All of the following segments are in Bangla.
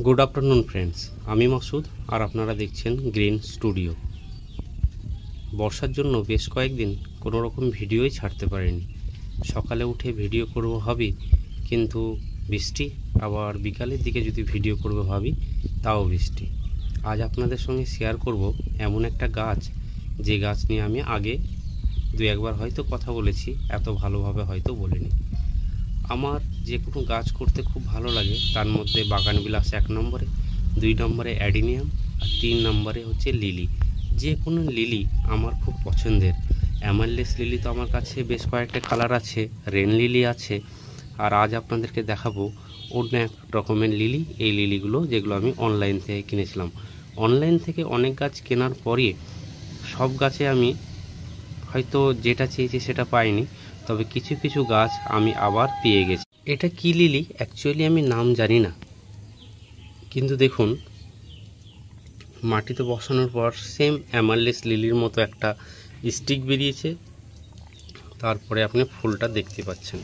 গুড আফটারনুন ফ্রেন্ডস, আমি মাসুদ আর আপনারা দেখছেন গ্রিন স্টুডিও। বর্ষার জন্য বেশ কয়েকদিন কোনো রকম ভিডিওই ছাড়তে পারিনি। সকালে উঠে ভিডিও করব ভাবি, কিন্তু বৃষ্টি, আবার বিকালের দিকে যদি ভিডিও করব ভাবি তাও বৃষ্টি। আজ আপনাদের সঙ্গে শেয়ার করব এমন একটা গাছ, যে গাছ নিয়ে আমি আগে দু একবার হয়তো কথা বলেছি, এত ভালোভাবে হয়তো বলিনি। আমার যে কোনো গাছ করতে খুব ভালো লাগে, তার মধ্যে বাগানবিলাস 1 নম্বরে, 2 নম্বরে অ্যাডিনিয়াম, আর 3 নম্বরে হচ্ছে লিলি। যে কোনো লিলি আমার খুব পছন্দের। অ্যামারলেস লিলি তো আমার কাছে বেশ কয়েকটা কালার আছে, রেন লিলি আছে, আর আজ আপনাদেরকে দেখাবো অন্য এক রকমের লিলি। এই লিলিগুলো যেগুলো আমি অনলাইন থেকে কিনেছিলাম। অনলাইন থেকে অনেক গাছ কেনার পরে সব গাছে আমি হয়তো যেটা চেয়েছি সেটা পাইনি, তবে কিছু কিছু গাছ আমি আবার পেয়ে গেছি। এটা কি লিলি অ্যাকচুয়ালি আমি নাম জানি না, কিন্তু দেখুন মাটিতে বসানোর পর সেম অ্যামারলেস লিলির মতো একটা স্টিক বেরিয়েছে, তারপরে আপনি ফুলটা দেখতে পাচ্ছেন।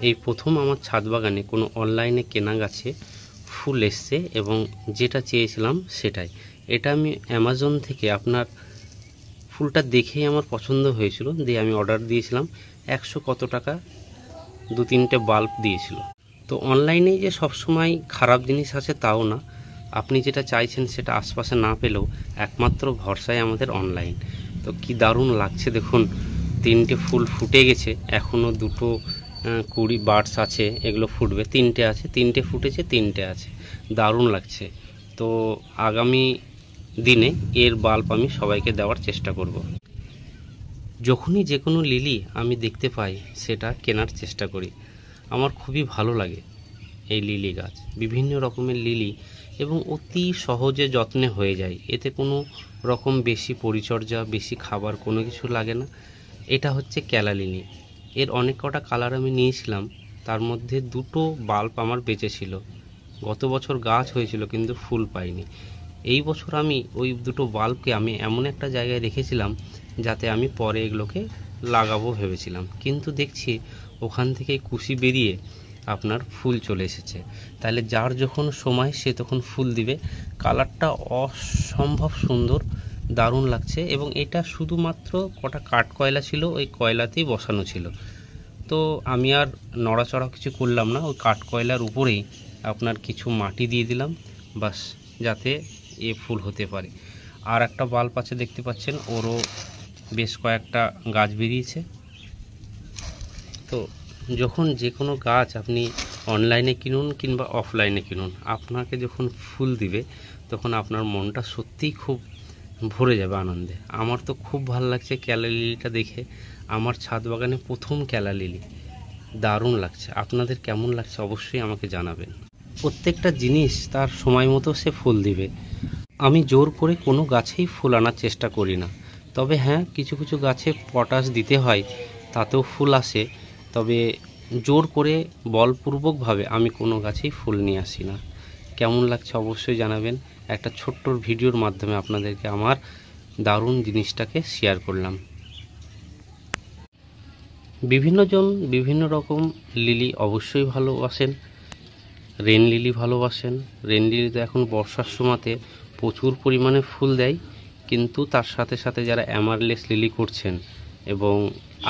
এই প্রথম আমার ছাদ বাগানে কোনো অনলাইনে কেনা গাছে ফুল এসছে, এবং যেটা চেয়েছিলাম সেটাই। এটা আমি অ্যামাজন থেকে আপনার ফুলটা দেখেই আমার পছন্দ হয়েছিল, দিয়ে আমি অর্ডার দিয়েছিলাম। 100 কত টাকা 2-3টে বাল্ব দিয়েছিল। তো অনলাইনে যে সবসময় খারাপ জিনিস আছে তাও না, আপনি যেটা চাইছেন সেটা আশপাশে না পেলেও একমাত্র ভরসায় আমাদের অনলাইন। তো কি দারুণ লাগছে দেখুন, 3টে ফুল ফুটে গেছে, এখনও 2টো কুড়ি বার্ডস আছে, এগুলো ফুটবে। 3টে আছে, 3টে ফুটেছে, 3টে আছে, দারুণ লাগছে। তো আগামী দিনে এর বাল্ব আমি সবাইকে দেওয়ার চেষ্টা করব। যখনই যে কোনো লিলি আমি দেখতে পাই সেটা কেনার চেষ্টা করি। আমার খুবই ভালো লাগে এই লিলি গাছ, বিভিন্ন রকমের লিলি, এবং অতি সহজে যত্নে হয়ে যায়। এতে কোনো রকম বেশি পরিচর্যা, বেশি খাবার কোনো কিছু লাগে না। এটা হচ্ছে ক্যালা লিলি। এর অনেক কটা কালার আমি নিয়েছিলাম, তার মধ্যে 2টো বাল্ব আমার বেঁচেছিল। গত বছর গাছ হয়েছিল কিন্তু ফুল পাইনি। এই বছর আমি ওই 2টো বাল্বকে আমি এমন একটা জায়গায় রেখেছিলাম যাতে আমি পরে এগুলোকে লাগাবো ভেবেছিলাম, কিন্তু দেখছি ওখান থেকে কুশি বেরিয়ে আপনার ফুল চলে এসেছে। তাহলে যার যখন সময় সে তখন ফুল দিবে। কালারটা অসম্ভব সুন্দর, দারুণ লাগছে। এবং এটা শুধুমাত্র কটা কাঠ কয়লা ছিল, ওই কয়লাতেই বসানো ছিল। তো আমি আর নড়াচড়া কিছু করলাম না, ওই কাঠ কয়লার উপরেই আপনার কিছু মাটি দিয়ে দিলাম, বাস, যাতে এ ফুল হতে পারে। আর একটা বাল্ব আছে দেখতে পাচ্ছেন, ওরও বেশ কয়েকটা গাছ বেরিয়েছে। তো যখন যে কোনো গাছ আপনি অনলাইনে কিনুন কিংবা অফলাইনে কিনুন, আপনাকে যখন ফুল দিবে তখন আপনার মনটা সত্যিই খুব ভরে যাবে আনন্দে। আমার তো খুব ভালো লাগছে ক্যালা লিলিটা দেখে। আমার ছাদ বাগানে প্রথম ক্যালা লিলি, দারুণ লাগছে। আপনাদের কেমন লাগছে অবশ্যই আমাকে জানাবেন। প্রত্যেকটা জিনিস তার সময় মতো সে ফুল দিবে। আমি জোর করে কোনো গাছেই ফুল আনার চেষ্টা করি না, তবে হ্যাঁ, কিছু কিছু গাছে পটাশ দিতে হয়, তাতেও ফুল আসে। তবে জোর করে বলপূর্বকভাবে আমি কোনো গাছেই ফুল নিয়ে আসি না। কেমন লাগছে অবশ্যই জানাবেন। একটা ছোট্ট ভিডিওর মাধ্যমে আপনাদেরকে আমার দারুণ জিনিসটাকে শেয়ার করলাম। বিভিন্নজন বিভিন্ন রকম লিলি অবশ্যই ভালোবাসেন। রেন লিলি ভালোবাসেন। রেন লিলি তো এখন বর্ষার সময়তে প্রচুর পরিমাণে ফুল দেয়, কিন্তু তার সাথে সাথে যারা অ্যামারলেস লিলি করছেন এবং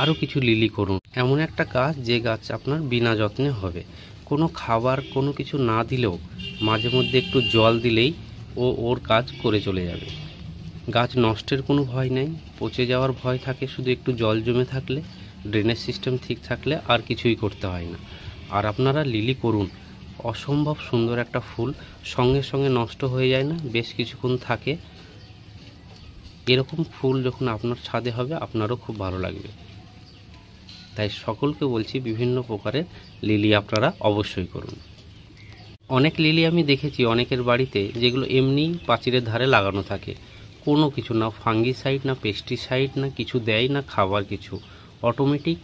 আরও কিছু লিলি করুন, এমন একটা গাছ যে গাছ আপনার বিনা যত্নে হবে। কোনো খাবার কোনো কিছু না দিলেও মাঝে মধ্যে একটু জল দিলেই ও ওর কাজ করে চলে যাবে। গাছ নষ্টের কোনো ভয় নেই, পচে যাওয়ার ভয় থাকে শুধু একটু জল জমে থাকলে। ড্রেনেজ সিস্টেম ঠিক থাকলে আর কিছুই করতে হয় না। আর আপনারা লিলি করুন, অসম্ভব সুন্দর একটা ফুল, সঙ্গে সঙ্গে নষ্ট হয়ে যায় না, বেশ কিছুক্ষণ থাকে। এরকম ফুল যখন আপনার ছাদে হবে আপনারও খুব ভালো লাগবে। তাই সকলকে বলছি বিভিন্ন প্রকারের লিলি আপনারা অবশ্যই করুন। অনেক লিলি আমি দেখেছি অনেকের বাড়িতে, যেগুলো এমনি পাঁচিলের ধারে লাগানো থাকে, কোনো কিছু না ফাঙ্গিসাইড না পেস্টিসাইড না কিছু দেয় না, খাবার কিছু, অটোমেটিক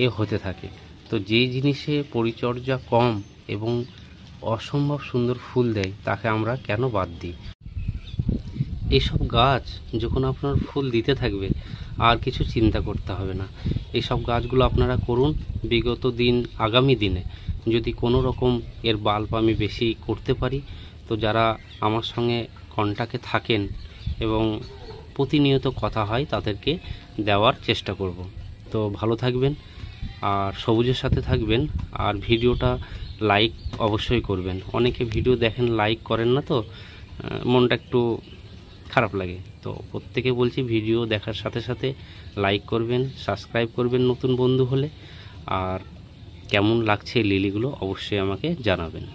এ হতে থাকে। তো যে জিনিসে পরিচর্যা কম এবং অসম্ভব সুন্দর ফুল দেয় তাকে আমরা কেন বাদ দিই? এইসব গাছ যখন আপনার ফুল দিতে থাকবে আর কিছু চিন্তা করতে হবে না। এইসব গাছগুলো আপনারা করুন, বিগত দিন আগামী দিনে যদি কোনো রকম এর বাল্ব আমি বেশি করতে পারি, তো যারা আমার সঙ্গে কন্ট্যাক্টে থাকেন এবং প্রতিনিয়ত কথা হয় তাদেরকে দেওয়ার চেষ্টা করব। তো ভালো থাকবেন আর সবুজের সাথে থাকবেন, আর ভিডিওটা লাইক অবশ্যই করবেন। অনেকে ভিডিও দেখেন লাইক করেন না, তো মনটা একটু খারাপ লাগে। তো প্রত্যেকে বলছি ভিডিও দেখার সাথে সাথে লাইক করবেন, সাবস্ক্রাইব করবেন নতুন বন্ধু হলে, আর কেমন লাগছে এই লিলিগুলো অবশ্যই আমাকে জানাবেন।